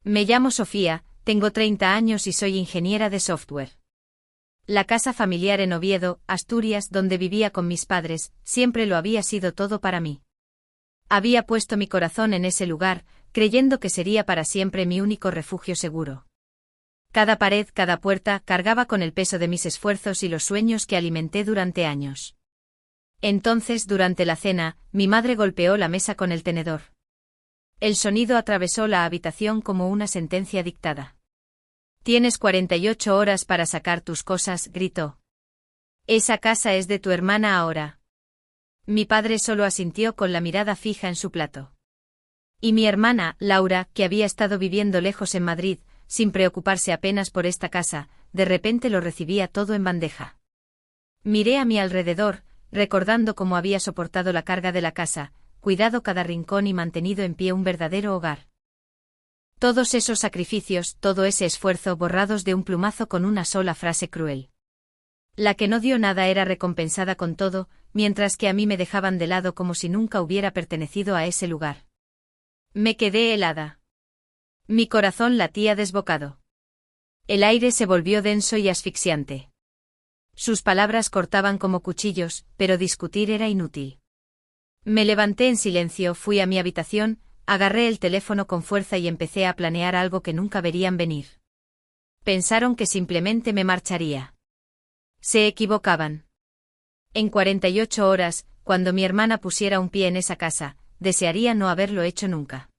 Me llamo Sofía, tengo 30 años y soy ingeniera de software. La casa familiar en Oviedo, Asturias, donde vivía con mis padres, siempre lo había sido todo para mí. Había puesto mi corazón en ese lugar, creyendo que sería para siempre mi único refugio seguro. Cada pared, cada puerta, cargaba con el peso de mis esfuerzos y los sueños que alimenté durante años. Entonces, durante la cena, mi madre golpeó la mesa con el tenedor. El sonido atravesó la habitación como una sentencia dictada. «Tienes 48 horas para sacar tus cosas», gritó. «Esa casa es de tu hermana ahora». Mi padre solo asintió con la mirada fija en su plato. Y mi hermana, Laura, que había estado viviendo lejos en Madrid, sin preocuparse apenas por esta casa, de repente lo recibía todo en bandeja. Miré a mi alrededor, recordando cómo había soportado la carga de la casa, cuidado cada rincón y mantenido en pie un verdadero hogar. Todos esos sacrificios, todo ese esfuerzo borrados de un plumazo con una sola frase cruel. La que no dio nada era recompensada con todo, mientras que a mí me dejaban de lado como si nunca hubiera pertenecido a ese lugar. Me quedé helada. Mi corazón latía desbocado. El aire se volvió denso y asfixiante. Sus palabras cortaban como cuchillos, pero discutir era inútil. Me levanté en silencio, fui a mi habitación, agarré el teléfono con fuerza y empecé a planear algo que nunca verían venir. Pensaron que simplemente me marcharía. Se equivocaban. En 48 horas, cuando mi hermana pusiera un pie en esa casa, desearía no haberlo hecho nunca.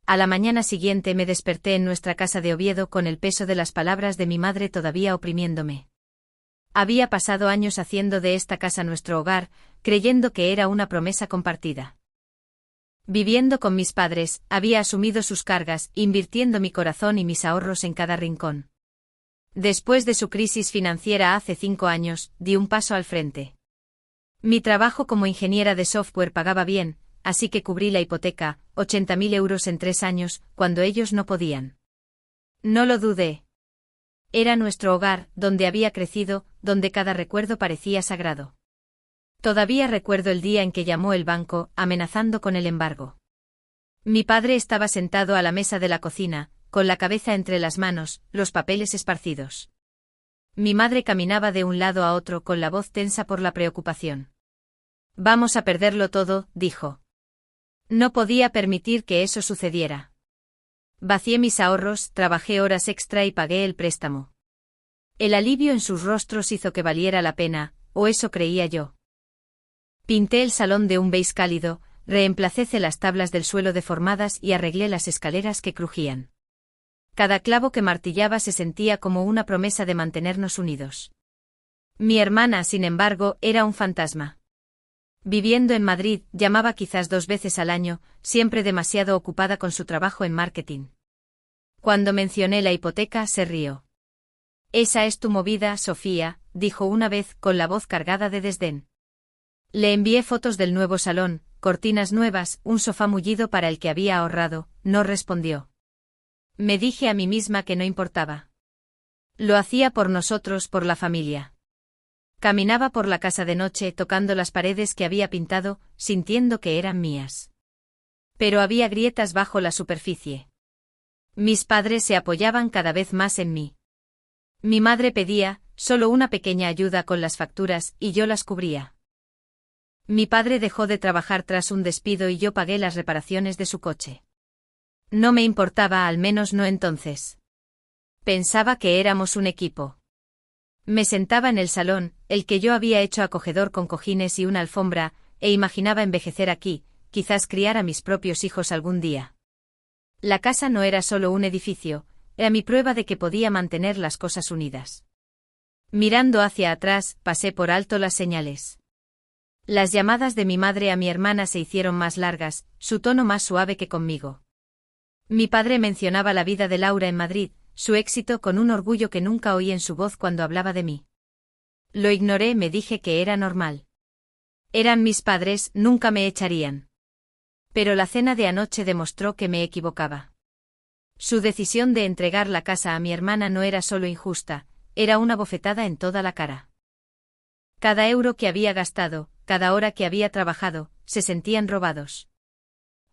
A la mañana siguiente me desperté en nuestra casa de Oviedo con el peso de las palabras de mi madre todavía oprimiéndome. Había pasado años haciendo de esta casa nuestro hogar, creyendo que era una promesa compartida. Viviendo con mis padres, había asumido sus cargas, invirtiendo mi corazón y mis ahorros en cada rincón. Después de su crisis financiera hace 5 años, di un paso al frente. Mi trabajo como ingeniera de software pagaba bien, así que cubrí la hipoteca, 80.000 euros en 3 años, cuando ellos no podían. No lo dudé. Era nuestro hogar, donde había crecido, donde cada recuerdo parecía sagrado. Todavía recuerdo el día en que llamó el banco, amenazando con el embargo. Mi padre estaba sentado a la mesa de la cocina, con la cabeza entre las manos, los papeles esparcidos. Mi madre caminaba de un lado a otro con la voz tensa por la preocupación. «Vamos a perderlo todo», dijo. No podía permitir que eso sucediera. Vacié mis ahorros, trabajé horas extra y pagué el préstamo. El alivio en sus rostros hizo que valiera la pena, o eso creía yo. Pinté el salón de un beige cálido, reemplacé las tablas del suelo deformadas y arreglé las escaleras que crujían. Cada clavo que martillaba se sentía como una promesa de mantenernos unidos. Mi hermana, sin embargo, era un fantasma. Viviendo en Madrid, llamaba quizás 2 veces al año, siempre demasiado ocupada con su trabajo en marketing. Cuando mencioné la hipoteca, se rió. «Esa es tu movida, Sofía», dijo una vez, con la voz cargada de desdén. Le envié fotos del nuevo salón, cortinas nuevas, un sofá mullido para el que había ahorrado, no respondió. Me dije a mí misma que no importaba. Lo hacía por nosotros, por la familia. Caminaba por la casa de noche tocando las paredes que había pintado, sintiendo que eran mías. Pero había grietas bajo la superficie. Mis padres se apoyaban cada vez más en mí. Mi madre pedía, solo una pequeña ayuda con las facturas, y yo las cubría. Mi padre dejó de trabajar tras un despido y yo pagué las reparaciones de su coche. No me importaba, al menos no entonces. Pensaba que éramos un equipo. Me sentaba en el salón, el que yo había hecho acogedor con cojines y una alfombra, e imaginaba envejecer aquí, quizás criar a mis propios hijos algún día. La casa no era solo un edificio, era mi prueba de que podía mantener las cosas unidas. Mirando hacia atrás, pasé por alto las señales. Las llamadas de mi madre a mi hermana se hicieron más largas, su tono más suave que conmigo. Mi padre mencionaba la vida de Laura en Madrid, su éxito, con un orgullo que nunca oí en su voz cuando hablaba de mí. Lo ignoré, me dije que era normal. Eran mis padres, nunca me echarían. Pero la cena de anoche demostró que me equivocaba. Su decisión de entregar la casa a mi hermana no era solo injusta, era una bofetada en toda la cara. Cada euro que había gastado, cada hora que había trabajado, se sentían robados.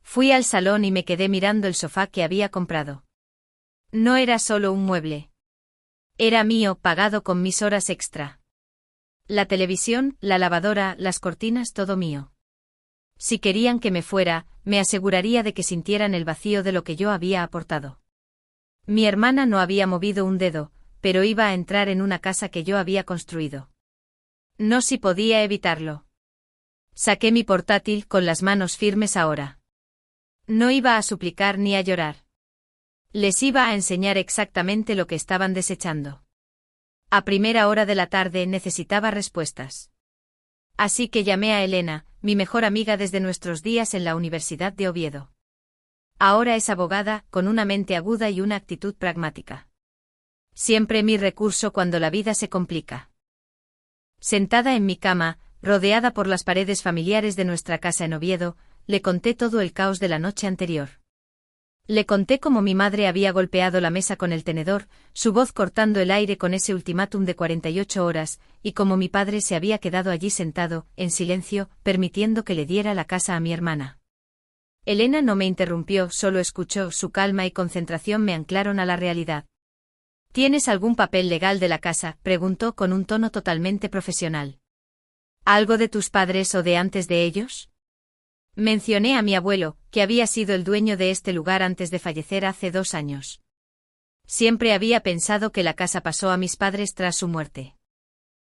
Fui al salón y me quedé mirando el sofá que había comprado. No era solo un mueble. Era mío, pagado con mis horas extra. La televisión, la lavadora, las cortinas, todo mío. Si querían que me fuera, me aseguraría de que sintieran el vacío de lo que yo había aportado. Mi hermana no había movido un dedo, pero iba a entrar en una casa que yo había construido. No si podía evitarlo. Saqué mi portátil con las manos firmes ahora. No iba a suplicar ni a llorar. Les iba a enseñar exactamente lo que estaban desechando. A primera hora de la tarde necesitaba respuestas. Así que llamé a Elena, mi mejor amiga desde nuestros días en la Universidad de Oviedo. Ahora es abogada, con una mente aguda y una actitud pragmática. Siempre mi recurso cuando la vida se complica. Sentada en mi cama, rodeada por las paredes familiares de nuestra casa en Oviedo, le conté todo el caos de la noche anterior. Le conté cómo mi madre había golpeado la mesa con el tenedor, su voz cortando el aire con ese ultimátum de 48 horas, y cómo mi padre se había quedado allí sentado, en silencio, permitiendo que le diera la casa a mi hermana. Elena no me interrumpió, solo escuchó, su calma y concentración me anclaron a la realidad. ¿Tienes algún papel legal de la casa?, preguntó con un tono totalmente profesional. ¿Algo de tus padres o de antes de ellos? Mencioné a mi abuelo, que había sido el dueño de este lugar antes de fallecer hace 2 años. Siempre había pensado que la casa pasó a mis padres tras su muerte.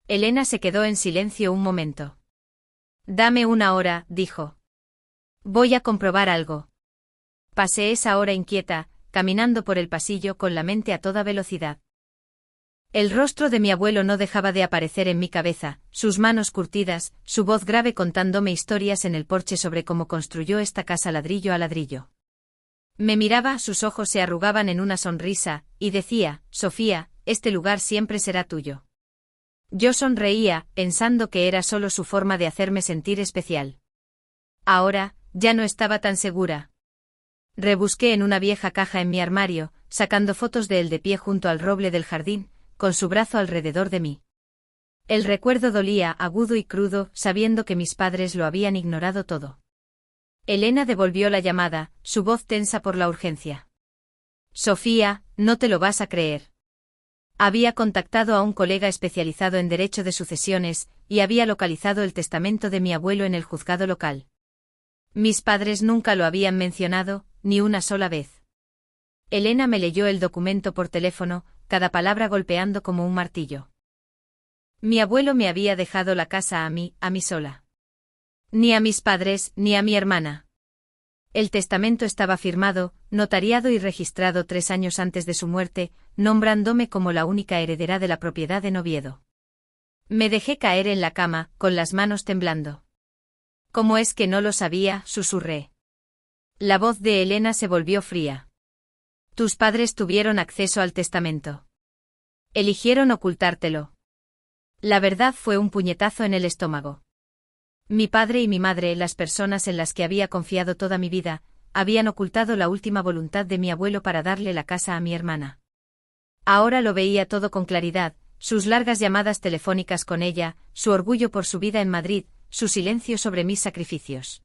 Elena se quedó en silencio un momento. Dame 1 hora, dijo. Voy a comprobar algo. Pasé esa hora inquieta, caminando por el pasillo con la mente a toda velocidad. El rostro de mi abuelo no dejaba de aparecer en mi cabeza, sus manos curtidas, su voz grave contándome historias en el porche sobre cómo construyó esta casa ladrillo a ladrillo. Me miraba, sus ojos se arrugaban en una sonrisa, y decía, Sofía, este lugar siempre será tuyo. Yo sonreía, pensando que era solo su forma de hacerme sentir especial. Ahora, ya no estaba tan segura. Rebusqué en una vieja caja en mi armario, sacando fotos de él de pie junto al roble del jardín, con su brazo alrededor de mí. El recuerdo dolía, agudo y crudo, sabiendo que mis padres lo habían ignorado todo. Elena devolvió la llamada, su voz tensa por la urgencia. Sofía, no te lo vas a creer. Había contactado a un colega especializado en derecho de sucesiones, y había localizado el testamento de mi abuelo en el juzgado local. Mis padres nunca lo habían mencionado, ni una sola vez. Elena me leyó el documento por teléfono, cada palabra golpeando como un martillo. Mi abuelo me había dejado la casa a mí sola. Ni a mis padres, ni a mi hermana. El testamento estaba firmado, notariado y registrado 3 años antes de su muerte, nombrándome como la única heredera de la propiedad en Oviedo. Me dejé caer en la cama, con las manos temblando. ¿Cómo es que no lo sabía?, susurré. La voz de Elena se volvió fría. Tus padres tuvieron acceso al testamento. Eligieron ocultártelo. La verdad fue un puñetazo en el estómago. Mi padre y mi madre, las personas en las que había confiado toda mi vida, habían ocultado la última voluntad de mi abuelo para darle la casa a mi hermana. Ahora lo veía todo con claridad, sus largas llamadas telefónicas con ella, su orgullo por su vida en Madrid, su silencio sobre mis sacrificios.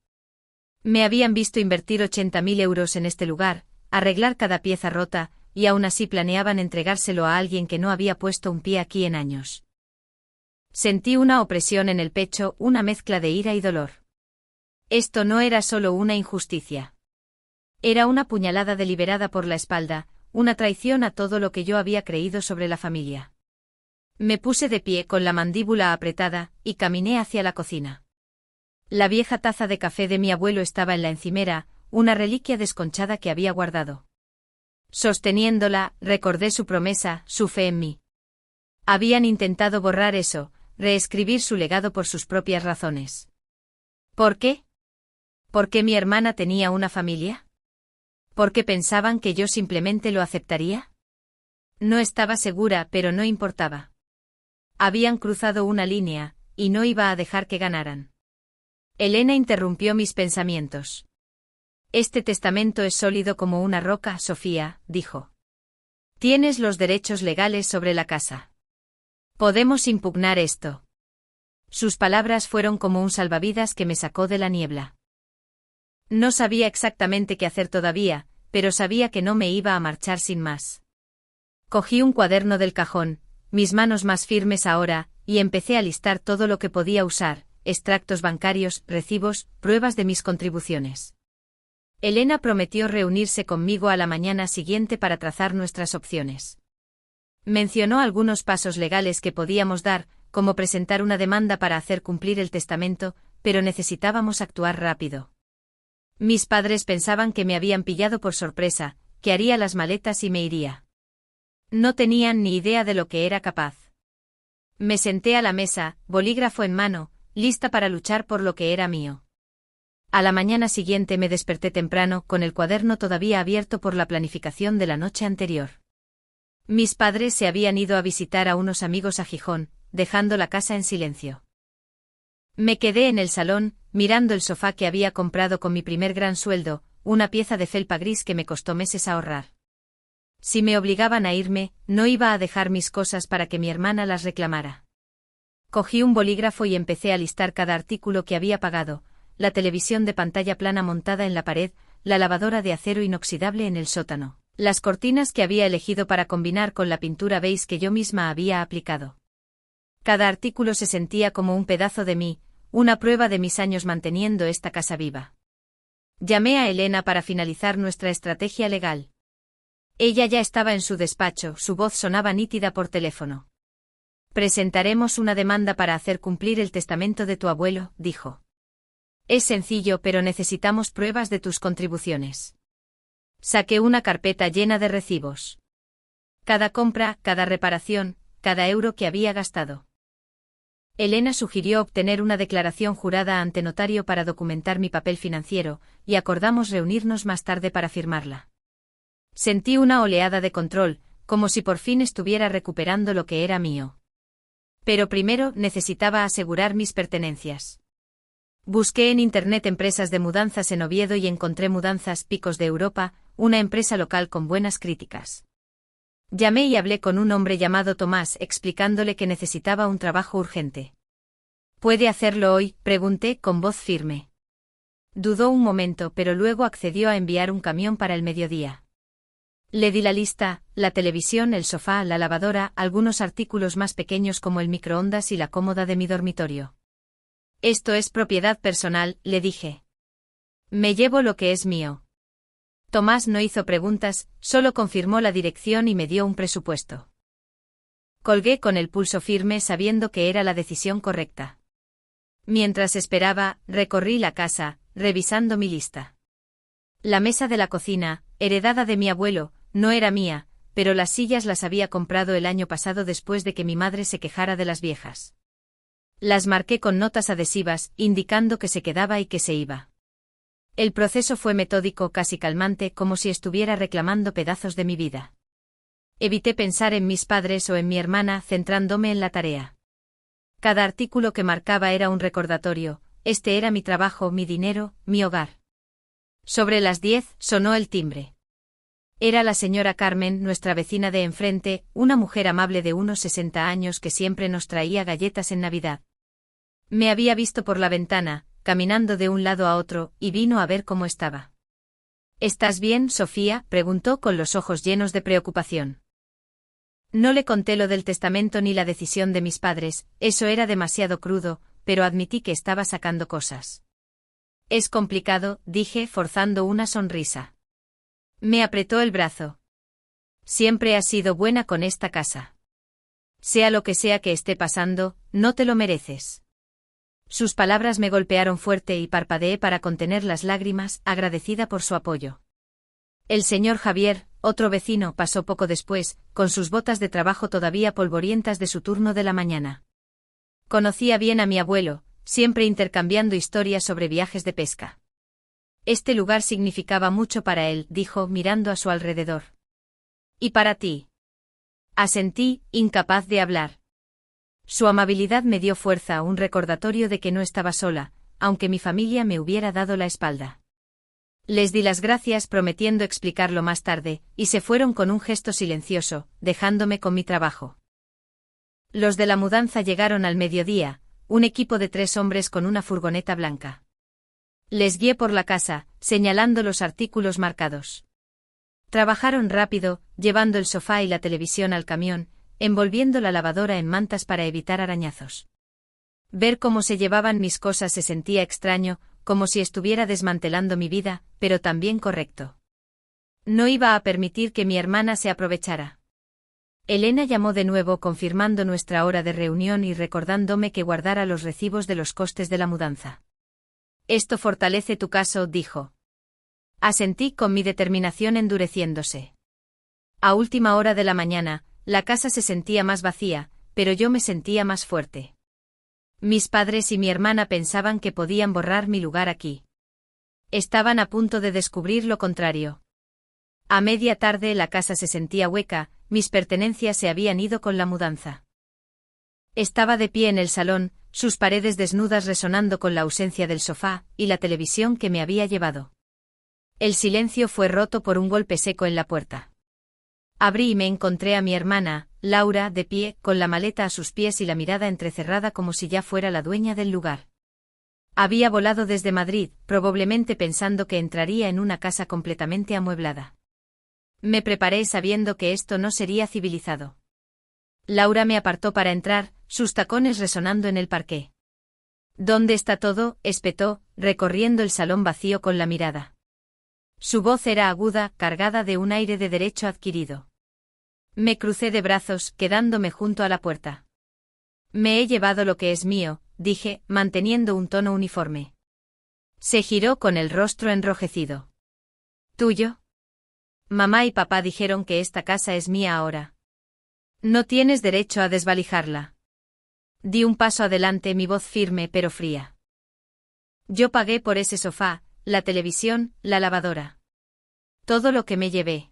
Me habían visto invertir 80.000 euros en este lugar, arreglar cada pieza rota, y aún así planeaban entregárselo a alguien que no había puesto un pie aquí en años. Sentí una opresión en el pecho, una mezcla de ira y dolor. Esto no era solo una injusticia. Era una puñalada deliberada por la espalda, una traición a todo lo que yo había creído sobre la familia. Me puse de pie con la mandíbula apretada, y caminé hacia la cocina. La vieja taza de café de mi abuelo estaba en la encimera, una reliquia desconchada que había guardado. Sosteniéndola, recordé su promesa, su fe en mí. Habían intentado borrar eso, reescribir su legado por sus propias razones. ¿Por qué? ¿Por qué mi hermana tenía una familia? ¿Por qué pensaban que yo simplemente lo aceptaría? No estaba segura, pero no importaba. Habían cruzado una línea, y no iba a dejar que ganaran. Elena interrumpió mis pensamientos. Este testamento es sólido como una roca, Sofía, dijo. Tienes los derechos legales sobre la casa. Podemos impugnar esto. Sus palabras fueron como un salvavidas que me sacó de la niebla. No sabía exactamente qué hacer todavía, pero sabía que no me iba a marchar sin más. Cogí un cuaderno del cajón, mis manos más firmes ahora, y empecé a listar todo lo que podía usar: extractos bancarios, recibos, pruebas de mis contribuciones. Elena prometió reunirse conmigo a la mañana siguiente para trazar nuestras opciones. Mencionó algunos pasos legales que podíamos dar, como presentar una demanda para hacer cumplir el testamento, pero necesitábamos actuar rápido. Mis padres pensaban que me habían pillado por sorpresa, que haría las maletas y me iría. No tenían ni idea de lo que era capaz. Me senté a la mesa, bolígrafo en mano, lista para luchar por lo que era mío. A la mañana siguiente me desperté temprano, con el cuaderno todavía abierto por la planificación de la noche anterior. Mis padres se habían ido a visitar a unos amigos a Gijón, dejando la casa en silencio. Me quedé en el salón, mirando el sofá que había comprado con mi primer gran sueldo, una pieza de felpa gris que me costó meses ahorrar. Si me obligaban a irme, no iba a dejar mis cosas para que mi hermana las reclamara. Cogí un bolígrafo y empecé a listar cada artículo que había pagado: la televisión de pantalla plana montada en la pared, la lavadora de acero inoxidable en el sótano, las cortinas que había elegido para combinar con la pintura beige que yo misma había aplicado. Cada artículo se sentía como un pedazo de mí, una prueba de mis años manteniendo esta casa viva. Llamé a Elena para finalizar nuestra estrategia legal. Ella ya estaba en su despacho, su voz sonaba nítida por teléfono. «Presentaremos una demanda para hacer cumplir el testamento de tu abuelo», dijo. «Es sencillo, pero necesitamos pruebas de tus contribuciones». Saqué una carpeta llena de recibos. Cada compra, cada reparación, cada euro que había gastado. Elena sugirió obtener una declaración jurada ante notario para documentar mi papel financiero, y acordamos reunirnos más tarde para firmarla. Sentí una oleada de control, como si por fin estuviera recuperando lo que era mío. Pero primero necesitaba asegurar mis pertenencias. Busqué en internet empresas de mudanzas en Oviedo y encontré Mudanzas Picos de Europa, una empresa local con buenas críticas. Llamé y hablé con un hombre llamado Tomás, explicándole que necesitaba un trabajo urgente. ¿Puede hacerlo hoy?, pregunté con voz firme. Dudó un momento, pero luego accedió a enviar un camión para el mediodía. Le di la lista: la televisión, el sofá, la lavadora, algunos artículos más pequeños como el microondas y la cómoda de mi dormitorio. «Esto es propiedad personal», le dije. «Me llevo lo que es mío». Tomás no hizo preguntas, solo confirmó la dirección y me dio un presupuesto. Colgué con el pulso firme, sabiendo que era la decisión correcta. Mientras esperaba, recorrí la casa, revisando mi lista. La mesa de la cocina, heredada de mi abuelo, no era mía, pero las sillas las había comprado el año pasado después de que mi madre se quejara de las viejas. Las marqué con notas adhesivas, indicando que se quedaba y que se iba. El proceso fue metódico, casi calmante, como si estuviera reclamando pedazos de mi vida. Evité pensar en mis padres o en mi hermana, centrándome en la tarea. Cada artículo que marcaba era un recordatorio: este era mi trabajo, mi dinero, mi hogar. Sobre las 10 sonó el timbre. Era la señora Carmen, nuestra vecina de enfrente, una mujer amable de unos 60 años que siempre nos traía galletas en Navidad. Me había visto por la ventana, caminando de un lado a otro, y vino a ver cómo estaba. «¿Estás bien, Sofía?», preguntó con los ojos llenos de preocupación. No le conté lo del testamento ni la decisión de mis padres, eso era demasiado crudo, pero admití que estaba sacando cosas. «Es complicado», dije, forzando una sonrisa. Me apretó el brazo. «Siempre has sido buena con esta casa. Sea lo que sea que esté pasando, no te lo mereces». Sus palabras me golpearon fuerte y parpadeé para contener las lágrimas, agradecida por su apoyo. El señor Javier, otro vecino, pasó poco después, con sus botas de trabajo todavía polvorientas de su turno de la mañana. Conocía bien a mi abuelo, siempre intercambiando historias sobre viajes de pesca. «Este lugar significaba mucho para él», dijo, mirando a su alrededor. «¿Y para ti?». Asentí, incapaz de hablar. Su amabilidad me dio fuerza, un recordatorio de que no estaba sola, aunque mi familia me hubiera dado la espalda. Les di las gracias prometiendo explicarlo más tarde, y se fueron con un gesto silencioso, dejándome con mi trabajo. Los de la mudanza llegaron al mediodía, un equipo de 3 hombres con una furgoneta blanca. Les guié por la casa, señalando los artículos marcados. Trabajaron rápido, llevando el sofá y la televisión al camión, envolviendo la lavadora en mantas para evitar arañazos. Ver cómo se llevaban mis cosas se sentía extraño, como si estuviera desmantelando mi vida, pero también correcto. No iba a permitir que mi hermana se aprovechara. Elena llamó de nuevo confirmando nuestra hora de reunión y recordándome que guardara los recibos de los costes de la mudanza. Esto fortalece tu caso, dijo. Asentí con mi determinación endureciéndose. A última hora de la mañana, la casa se sentía más vacía, pero yo me sentía más fuerte. Mis padres y mi hermana pensaban que podían borrar mi lugar aquí. Estaban a punto de descubrir lo contrario. A media tarde la casa se sentía hueca, mis pertenencias se habían ido con la mudanza. Estaba de pie en el salón, sus paredes desnudas resonando con la ausencia del sofá y la televisión que me había llevado. El silencio fue roto por un golpe seco en la puerta. Abrí y me encontré a mi hermana, Laura, de pie, con la maleta a sus pies y la mirada entrecerrada como si ya fuera la dueña del lugar. Había volado desde Madrid, probablemente pensando que entraría en una casa completamente amueblada. Me preparé sabiendo que esto no sería civilizado. Laura me apartó para entrar, sus tacones resonando en el parqué. ¿Dónde está todo?, espetó, recorriendo el salón vacío con la mirada. Su voz era aguda, cargada de un aire de derecho adquirido. Me crucé de brazos, quedándome junto a la puerta. Me he llevado lo que es mío, dije, manteniendo un tono uniforme. Se giró con el rostro enrojecido. ¿Tuyo? Mamá y papá dijeron que esta casa es mía ahora. No tienes derecho a desvalijarla. Di un paso adelante, mi voz firme pero fría. Yo pagué por ese sofá, la televisión, la lavadora. Todo lo que me llevé.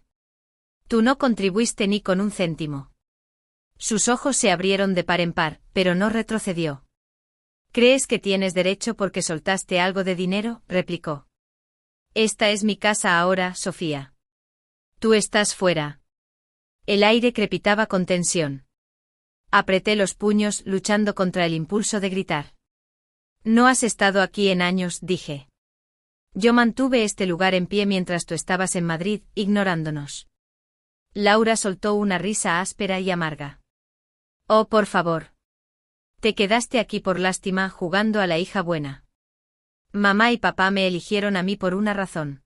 Tú no contribuiste ni con un céntimo. Sus ojos se abrieron de par en par, pero no retrocedió. ¿Crees que tienes derecho porque soltaste algo de dinero?, replicó. Esta es mi casa ahora, Sofía. Tú estás fuera. El aire crepitaba con tensión. Apreté los puños, luchando contra el impulso de gritar. No has estado aquí en años, dije. Yo mantuve este lugar en pie mientras tú estabas en Madrid, ignorándonos. Laura soltó una risa áspera y amarga. Oh, por favor. Te quedaste aquí por lástima, jugando a la hija buena. Mamá y papá me eligieron a mí por una razón.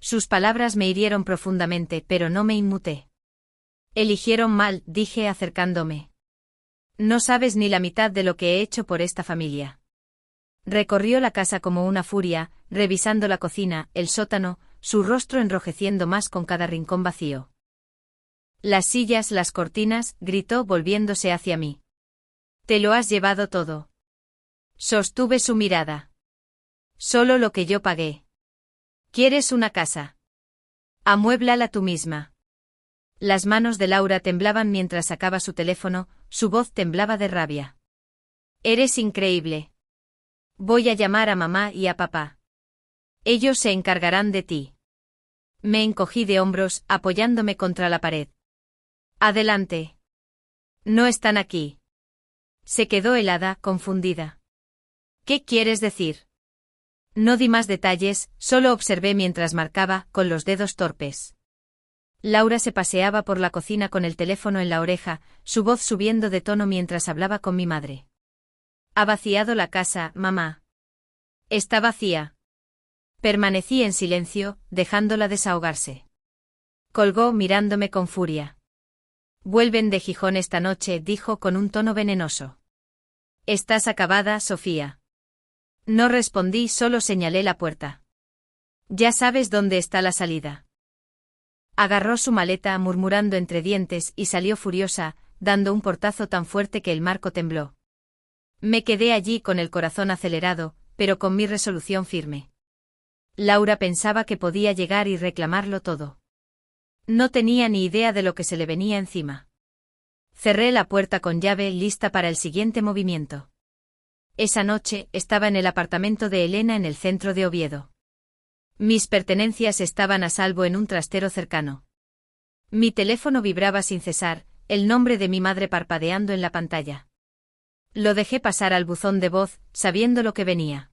Sus palabras me hirieron profundamente, pero no me inmuté. Eligieron mal, dije acercándome. No sabes ni la mitad de lo que he hecho por esta familia. Recorrió la casa como una furia, revisando la cocina, el sótano, su rostro enrojeciendo más con cada rincón vacío. Las sillas, las cortinas, gritó volviéndose hacia mí. Te lo has llevado todo. Sostuve su mirada. Solo lo que yo pagué. ¿Quieres una casa? Amuéblala tú misma. Las manos de Laura temblaban mientras sacaba su teléfono, su voz temblaba de rabia. Eres increíble. Voy a llamar a mamá y a papá. Ellos se encargarán de ti. Me encogí de hombros, apoyándome contra la pared. Adelante. No están aquí. Se quedó helada, confundida. ¿Qué quieres decir? No di más detalles, solo observé mientras marcaba, con los dedos torpes. Laura se paseaba por la cocina con el teléfono en la oreja, su voz subiendo de tono mientras hablaba con mi madre. ¿Ha vaciado la casa, mamá? Está vacía. Permanecí en silencio, dejándola desahogarse. Colgó mirándome con furia. Vuelven de Gijón esta noche, dijo con un tono venenoso. Estás acabada, Sofía. No respondí, solo señalé la puerta. Ya sabes dónde está la salida. Agarró su maleta murmurando entre dientes y salió furiosa, dando un portazo tan fuerte que el marco tembló. Me quedé allí con el corazón acelerado, pero con mi resolución firme. Laura pensaba que podía llegar y reclamarlo todo. No tenía ni idea de lo que se le venía encima. Cerré la puerta con llave, lista para el siguiente movimiento. Esa noche estaba en el apartamento de Elena en el centro de Oviedo. Mis pertenencias estaban a salvo en un trastero cercano. Mi teléfono vibraba sin cesar, el nombre de mi madre parpadeando en la pantalla. Lo dejé pasar al buzón de voz, sabiendo lo que venía.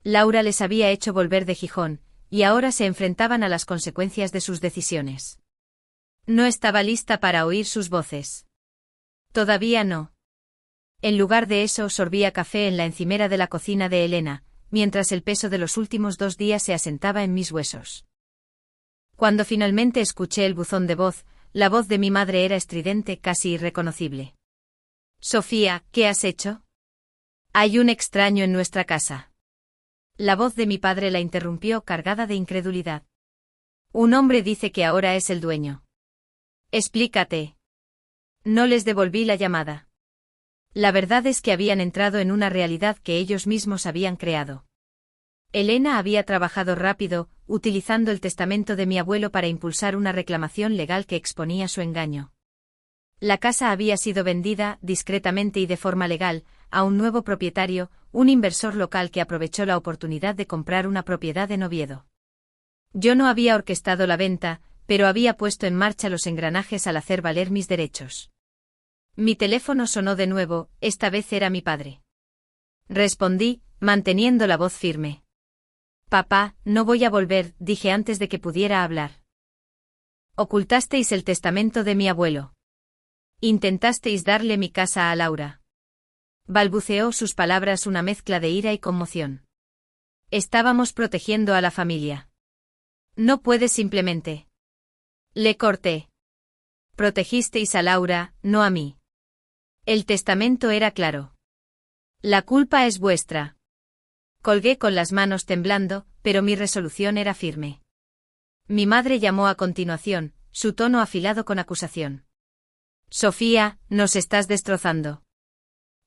Laura les había hecho volver de Gijón, y ahora se enfrentaban a las consecuencias de sus decisiones. No estaba lista para oír sus voces. Todavía no. En lugar de eso sorbía café en la encimera de la cocina de Elena, mientras el peso de los últimos 2 días se asentaba en mis huesos. Cuando finalmente escuché el buzón de voz, la voz de mi madre era estridente, casi irreconocible. «Sofía, ¿qué has hecho? Hay un extraño en nuestra casa». La voz de mi padre la interrumpió, cargada de incredulidad. «Un hombre dice que ahora es el dueño». «Explícate». No les devolví la llamada. La verdad es que habían entrado en una realidad que ellos mismos habían creado. Elena había trabajado rápido, utilizando el testamento de mi abuelo para impulsar una reclamación legal que exponía su engaño. La casa había sido vendida, discretamente y de forma legal, a un nuevo propietario, un inversor local que aprovechó la oportunidad de comprar una propiedad en Oviedo. Yo no había orquestado la venta, pero había puesto en marcha los engranajes al hacer valer mis derechos. Mi teléfono sonó de nuevo, esta vez era mi padre. Respondí, manteniendo la voz firme. «Papá, no voy a volver», dije antes de que pudiera hablar. «Ocultasteis el testamento de mi abuelo. Intentasteis darle mi casa a Laura». Balbuceó sus palabras, una mezcla de ira y conmoción. «Estábamos protegiendo a la familia. No puedes simplemente». Le corté. «Protegisteis a Laura, no a mí. El testamento era claro. La culpa es vuestra». Colgué con las manos temblando, pero mi resolución era firme. Mi madre llamó a continuación, su tono afilado con acusación. «Sofía, nos estás destrozando.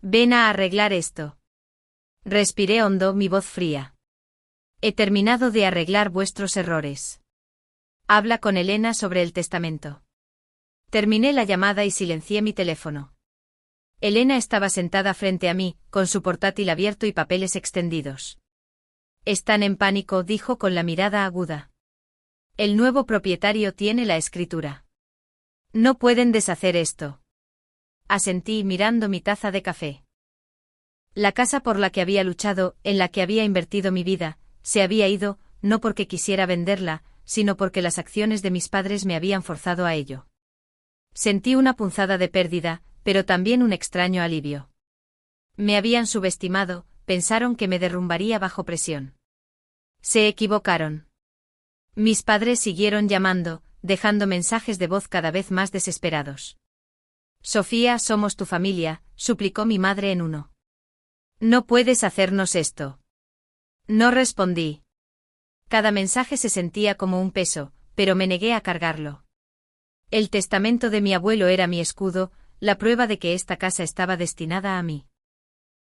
Ven a arreglar esto». Respiré hondo, mi voz fría. «He terminado de arreglar vuestros errores. Habla con Elena sobre el testamento». Terminé la llamada y silencié mi teléfono. Elena estaba sentada frente a mí, con su portátil abierto y papeles extendidos. «Están en pánico», dijo con la mirada aguda. «El nuevo propietario tiene la escritura. No pueden deshacer esto». Asentí mirando mi taza de café. La casa por la que había luchado, en la que había invertido mi vida, se había ido, no porque quisiera venderla, sino porque las acciones de mis padres me habían forzado a ello. Sentí una punzada de pérdida, pero también un extraño alivio. Me habían subestimado, pensaron que me derrumbaría bajo presión. Se equivocaron. Mis padres siguieron llamando, dejando mensajes de voz cada vez más desesperados. «Sofía, somos tu familia», suplicó mi madre en uno. «No puedes hacernos esto». No respondí. Cada mensaje se sentía como un peso, pero me negué a cargarlo. El testamento de mi abuelo era mi escudo, la prueba de que esta casa estaba destinada a mí.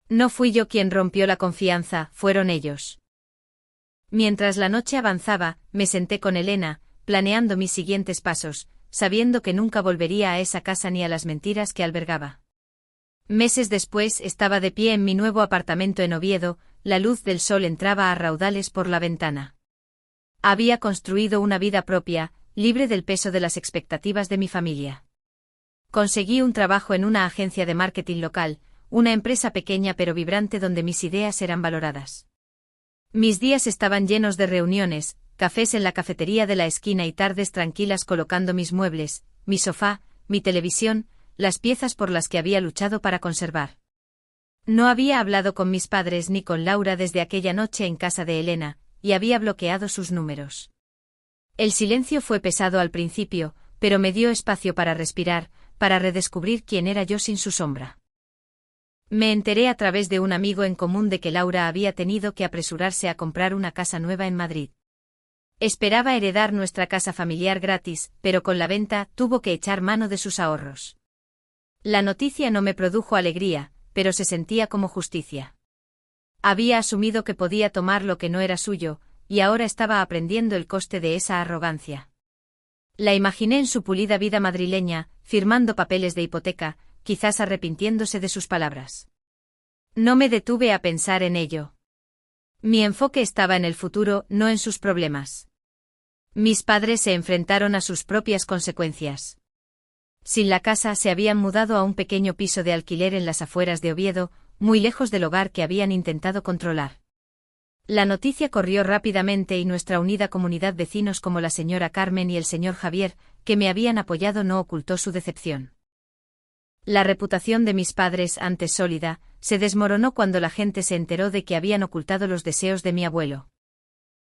No fui yo quien rompió la confianza, fueron ellos. Mientras la noche avanzaba, me senté con Elena, planeando mis siguientes pasos, sabiendo que nunca volvería a esa casa ni a las mentiras que albergaba. Meses después estaba de pie en mi nuevo apartamento en Oviedo, la luz del sol entraba a raudales por la ventana. Había construido una vida propia, libre del peso de las expectativas de mi familia. Conseguí un trabajo en una agencia de marketing local, una empresa pequeña pero vibrante donde mis ideas eran valoradas. Mis días estaban llenos de reuniones, cafés en la cafetería de la esquina y tardes tranquilas colocando mis muebles, mi sofá, mi televisión, las piezas por las que había luchado para conservar. No había hablado con mis padres ni con Laura desde aquella noche en casa de Elena, y había bloqueado sus números. El silencio fue pesado al principio, pero me dio espacio para respirar, para redescubrir quién era yo sin su sombra. Me enteré a través de un amigo en común de que Laura había tenido que apresurarse a comprar una casa nueva en Madrid. Esperaba heredar nuestra casa familiar gratis, pero con la venta tuvo que echar mano de sus ahorros. La noticia no me produjo alegría, pero se sentía como justicia. Había asumido que podía tomar lo que no era suyo, y ahora estaba aprendiendo el coste de esa arrogancia. La imaginé en su pulida vida madrileña, firmando papeles de hipoteca, quizás arrepintiéndose de sus palabras. No me detuve a pensar en ello. Mi enfoque estaba en el futuro, no en sus problemas. Mis padres se enfrentaron a sus propias consecuencias. Sin la casa se habían mudado a un pequeño piso de alquiler en las afueras de Oviedo, muy lejos del hogar que habían intentado controlar. La noticia corrió rápidamente y nuestra unida comunidad vecinos como la señora Carmen y el señor Javier, que me habían apoyado, no ocultó su decepción. La reputación de mis padres, antes sólida, se desmoronó cuando la gente se enteró de que habían ocultado los deseos de mi abuelo.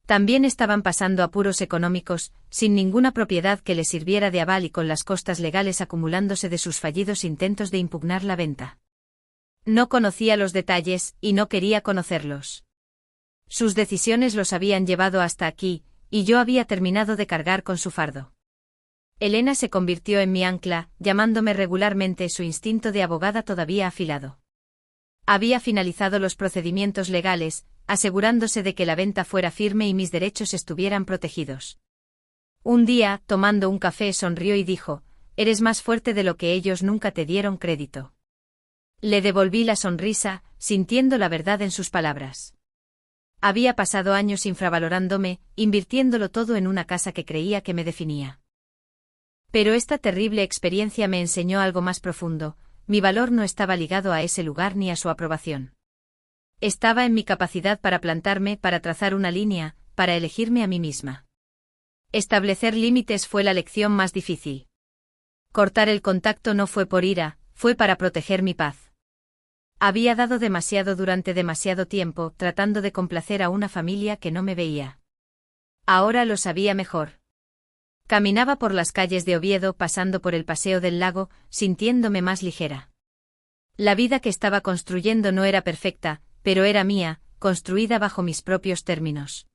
También estaban pasando apuros económicos, sin ninguna propiedad que les sirviera de aval y con las costas legales acumulándose de sus fallidos intentos de impugnar la venta. No conocía los detalles, y no quería conocerlos. Sus decisiones los habían llevado hasta aquí, y yo había terminado de cargar con su fardo. Elena se convirtió en mi ancla, llamándome regularmente, su instinto de abogada todavía afilado. Había finalizado los procedimientos legales, asegurándose de que la venta fuera firme y mis derechos estuvieran protegidos. Un día, tomando un café, sonrió y dijo: «Eres más fuerte de lo que ellos nunca te dieron crédito». Le devolví la sonrisa, sintiendo la verdad en sus palabras. Había pasado años infravalorándome, invirtiéndolo todo en una casa que creía que me definía. Pero esta terrible experiencia me enseñó algo más profundo: mi valor no estaba ligado a ese lugar ni a su aprobación. Estaba en mi capacidad para plantarme, para trazar una línea, para elegirme a mí misma. Establecer límites fue la lección más difícil. Cortar el contacto no fue por ira, fue para proteger mi paz. Había dado demasiado durante demasiado tiempo, tratando de complacer a una familia que no me veía. Ahora lo sabía mejor. Caminaba por las calles de Oviedo, pasando por el Paseo del Lago, sintiéndome más ligera. La vida que estaba construyendo no era perfecta, pero era mía, construida bajo mis propios términos.